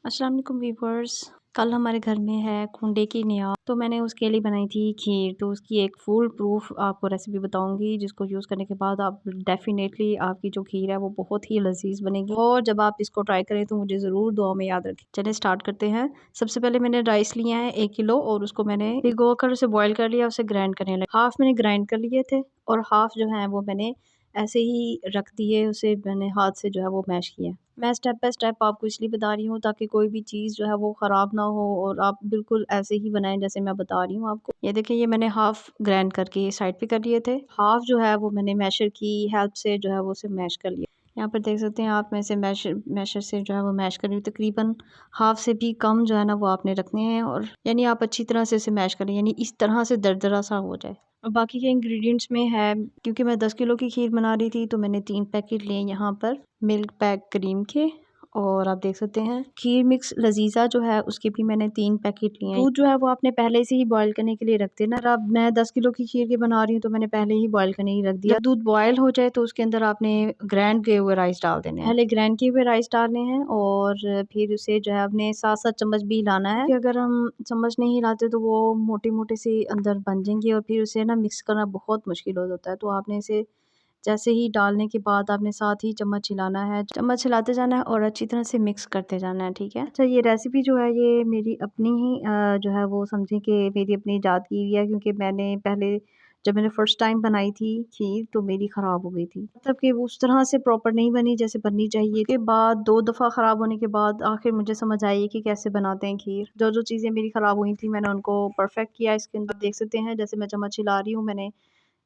अस्सलाम वालेकुम वीवर्स। कल हमारे घर में है कुंडे की नियाज, तो मैंने उसके लिए बनाई थी खीर। तो उसकी एक फुल प्रूफ आपको रेसिपी बताऊंगी, जिसको यूज़ करने के बाद आप डेफिनेटली आपकी जो खीर है वो बहुत ही लजीज बनेगी। और जब आप इसको ट्राई करें तो मुझे ज़रूर दुआ में याद रखें। चलिए स्टार्ट करते हैं। सबसे पहले मैंने राइस लिया है 1 किलो, और उसको मैंने भिगो कर उसे बॉयल कर लिया, उसे ग्राइंड करने लगा। हाफ मैंने ग्राइंड कर लिए थे और हाफ जो है वो मैंने ऐसे ही रख दिए, उसे मैंने हाथ से जो है वो मैश किया। मैं स्टेप बाय स्टेप आपको इसलिए बता रही हूँ ताकि कोई भी चीज़ जो है वो ख़राब ना हो और आप बिल्कुल ऐसे ही बनाएं जैसे मैं बता रही हूँ आपको। ये देखिए, ये मैंने हाफ ग्राइंड करके साइड पे कर लिए थे, हाफ जो है वो मैंने मैशर की हेल्प से जो है वो उसे मैश कर लिया। यहाँ पर देख सकते हैं आप, मैं इसे मैशर से जो है वो मैश कर रही हूँ। तकरीबन हाफ से भी कम जो है ना वो आपने रखने हैं, और यानी आप अच्छी तरह से इसे मैश करें, यानी इस तरह से दरदरा सा हो जाए। और बाकी के इंग्रेडिएंट्स में है, क्योंकि मैं 10 किलो की खीर बना रही थी तो मैंने 3 पैकेट लिए यहाँ पर मिल्क पैक क्रीम के। और आप देख सकते हैं खीर मिक्स लजीजा जो है उसके भी मैंने 3 पैकेट लिए हैं। दूध जो है वो आपने पहले से ही बॉईल करने के लिए रख देना। अब मैं 10 किलो की खीर के बना रही हूँ तो मैंने पहले ही बॉईल करने ही रख दिया। जब दूध बॉयल हो जाए तो उसके अंदर आपने ग्राइंड किए हुए राइस डाल देने हैं। पहले ग्राइंड किए हुए राइस डालने हैं और फिर उसे जो है अपने 7-7 चम्मच भी हिलाना है, कि अगर हम चम्मच नहीं हिलाते तो वो मोटे मोटे से अंदर बन जाएंगे और फिर उसे ना मिक्स करना बहुत मुश्किल हो जाता है। तो आपने इसे जैसे ही डालने के बाद आपने साथ ही चम्मच हिलाना है, चम्मच हिलाते जाना है और अच्छी तरह से मिक्स करते जाना है, ठीक है। अच्छा, ये रेसिपी जो है ये मेरी अपनी ही जो है वो समझें कि मेरी अपनी ईजाद की हुई है, क्योंकि मैंने पहले जब मैंने फर्स्ट टाइम बनाई थी खीर तो मेरी ख़राब हो गई थी, मतलब कि वो उस तरह से प्रॉपर नहीं बनी जैसे बननी चाहिए। के बाद 2 दफ़ा ख़राब होने के बाद आखिर मुझे समझ आई कि कैसे बनाते हैं खीर। जो जो चीज़ें मेरी ख़राब हुई थी मैंने उनको परफेक्ट किया। इसके अंदर देख सकते हैं, जैसे मैं चम्मच हिला रही हूँ, मैंने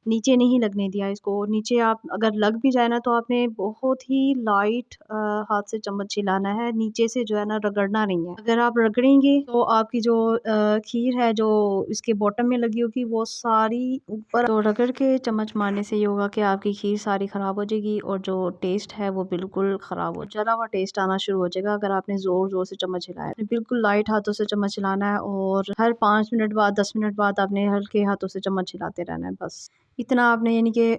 नीचे नहीं लगने दिया इसको। नीचे आप अगर लग भी जाए ना तो आपने बहुत ही लाइट हाथ से चम्मच हिलाना है, नीचे से जो है ना रगड़ना नहीं है। अगर आप रगड़ेंगे तो आपकी जो खीर है जो इसके बॉटम में लगी होगी वो सारी ऊपर, तो रगड़ के चम्मच मारने से ये होगा कि आपकी खीर सारी ख़राब हो जाएगी और जो टेस्ट है वो बिल्कुल ख़राब हो, जला हुआ टेस्ट आना शुरू हो जाएगा अगर आपने ज़ोर ज़ोर से चम्मच हिलाया। तो बिल्कुल लाइट हाथों से चम्मच हिलाना है और हर 5 मिनट बाद 10 मिनट बाद आपने हल्के हाथों से चम्मच हिलाते रहना है, बस इतना आपने, यानी कि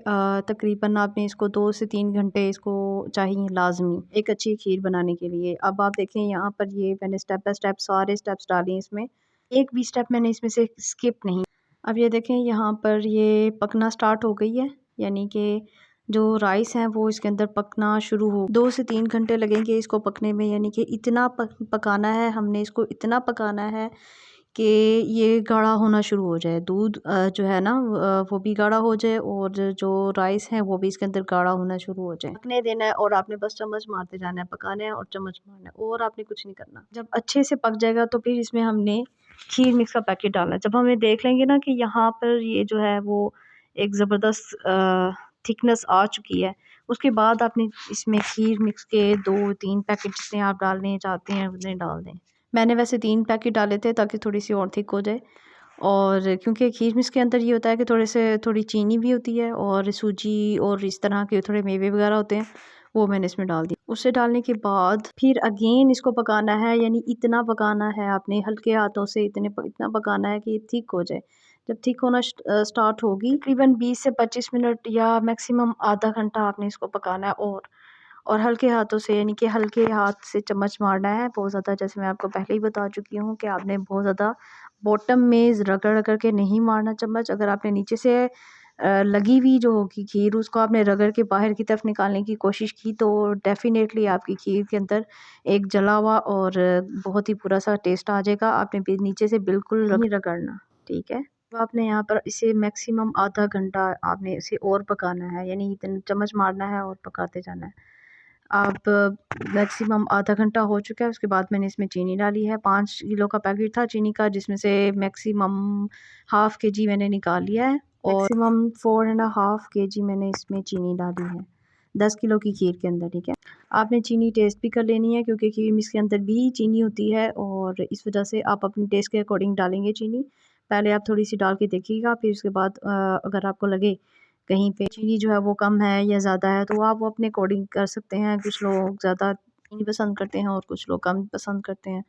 तकरीबन आपने इसको 2 से 3 घंटे इसको चाहिए लाज़मी एक अच्छी खीर बनाने के लिए। अब आप देखें यहाँ पर ये मैंने स्टेप बाय स्टेप सारे स्टेप्स डाले हैं इसमें, एक भी स्टेप मैंने इसमें से स्किप नहीं। अब ये देखें यहाँ पर ये पकना स्टार्ट हो गई है, यानी कि जो राइस है वो इसके अंदर पकना शुरू हो। 2 से 3 घंटे लगेंगे इसको पकने में, यानी कि इतना पकाना है हमने इसको, इतना पकाना है कि ये गाढ़ा होना शुरू हो जाए। दूध जो है ना वो भी गाढ़ा हो जाए और जो राइस है वो भी इसके अंदर गाढ़ा होना शुरू हो जाए। पकने देना है और आपने बस चम्मच मारते जाना है, पकाना है और चम्मच मारना है, और आपने कुछ नहीं करना। जब अच्छे से पक जाएगा तो फिर इसमें हमने खीर मिक्स का पैकेट डालना है। जब हमें देख लेंगे ना कि यहाँ पर ये जो है वो एक ज़बरदस्त थिकनेस आ चुकी है, उसके बाद आपने इसमें खीर मिक्स के 2-3 पैकेट जितने आप डालने चाहते हैं उतने डाल दें। मैंने वैसे 3 पैकेट डाले थे ताकि थोड़ी सी और थिक हो जाए, और क्योंकि खीर मिक्स के अंदर ये होता है कि थोड़ी चीनी भी होती है और सूजी और इस तरह के थोड़े मेवे वगैरह होते हैं, वो मैंने इसमें डाल दी। उसे डालने के बाद फिर अगेन इसको पकाना है, यानी इतना पकाना है आपने हल्के हाथों से, इतना पकाना है कि ये थिक हो जाए। जब थिक होना स्टार्ट होगी, तकरीबन 20 से 25 मिनट या मैक्सिमम आधा घंटा आपने इसको पकाना है, और हल्के हाथों से, यानी कि हल्के हाथ से चम्मच मारना है। बहुत ज़्यादा, जैसे मैं आपको पहले ही बता चुकी हूँ कि आपने बहुत ज़्यादा बॉटम में रगड़ रगड़ के नहीं मारना चम्मच। अगर आपने नीचे से लगी हुई जो होगी खीर उसको आपने रगड़ के बाहर की तरफ निकालने की कोशिश की तो डेफिनेटली आपकी खीर के अंदर एक जला हुआ और बहुत ही बुरा सा टेस्ट आ जाएगा। आपने नीचे से बिल्कुल नहीं रगड़ना, ठीक है। तो आपने यहाँ पर इसे मैक्सिमम आधा घंटा आपने इसे और पकाना है, यानी इतना चम्मच मारना है और पकाते जाना है। अब मैक्सिमम आधा घंटा हो चुका है, उसके बाद मैंने इसमें चीनी डाली है। 5 किलो का पैकेट था चीनी का, जिसमें से मैक्सिमम हाफ़ केजी मैंने निकाल लिया है और मैक्सिमम 4.5 केजी मैंने इसमें चीनी डाली है 10 किलो की खीर के अंदर, ठीक है। आपने चीनी टेस्ट भी कर लेनी है क्योंकि खीर मिक्स के अंदर भी चीनी होती है, और इस वजह से आप अपने टेस्ट के अकॉर्डिंग डालेंगे चीनी। पहले आप थोड़ी सी डाल के देखिएगा, फिर उसके बाद अगर आपको लगे कहीं पे चीनी जो है वो कम है या ज़्यादा है तो आप वो अपने अकॉर्डिंग कर सकते हैं। कुछ लोग ज़्यादा चीनी पसंद करते हैं और कुछ लोग कम पसंद करते हैं,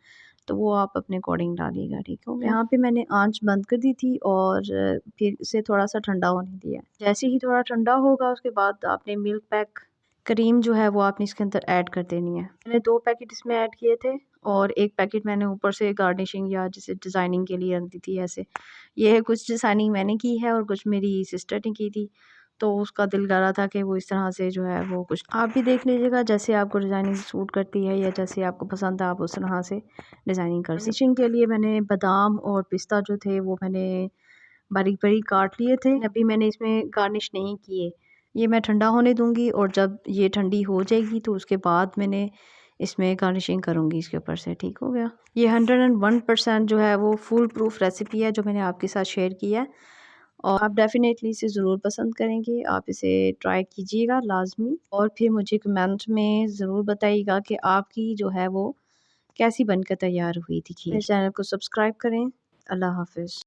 तो वो आप अपने अकॉर्डिंग डालिएगा, ठीक हो गया। यहाँ पे मैंने आंच बंद कर दी थी और फिर इसे थोड़ा सा ठंडा होने दिया। जैसे ही थोड़ा ठंडा होगा उसके बाद आपने मिल्क पैक क्रीम जो है वो आपने इसके अंदर ऐड कर देनी है। मैंने 2 पैकेट इसमें ऐड किए थे और एक पैकेट मैंने ऊपर से गार्निशिंग या जैसे डिज़ाइनिंग के लिए रख दी थी ऐसे। ये है कुछ डिज़ाइनिंग मैंने की है और कुछ मेरी सिस्टर ने की थी। तो उसका दिल कर रहा था कि वो इस तरह से जो है वो कुछ आप भी देख लीजिएगा, जैसे आपको डिज़ाइनिंग सूट करती है या जैसे आपको पसंद है आप उस तरह से डिज़ाइनिंग कर सकते। गार्निशिंग के लिए मैंने बादाम और पिस्ता जो थे वो मैंने बारीक-बारीक काट लिए थे। अभी मैंने इसमें गार्निश नहीं किए। ये मैं ठंडा होने दूँगी और जब ये ठंडी हो जाएगी तो उसके बाद मैंने इसमें गार्निशिंग करूँगी इसके ऊपर से। ठीक हो गया? ये 101% जो है वो फूल प्रूफ रेसिपी है जो मैंने आपके साथ शेयर की है और आप डेफ़िनेटली इसे ज़रूर पसंद करेंगे। आप इसे ट्राई कीजिएगा लाज़मी और फिर मुझे कमेंट में ज़रूर बताइएगा कि आपकी जो है वो कैसी बनकर तैयार हुई थी खीर। मेरे चैनल को सब्सक्राइब करें। अल्लाह हाफ़िज़।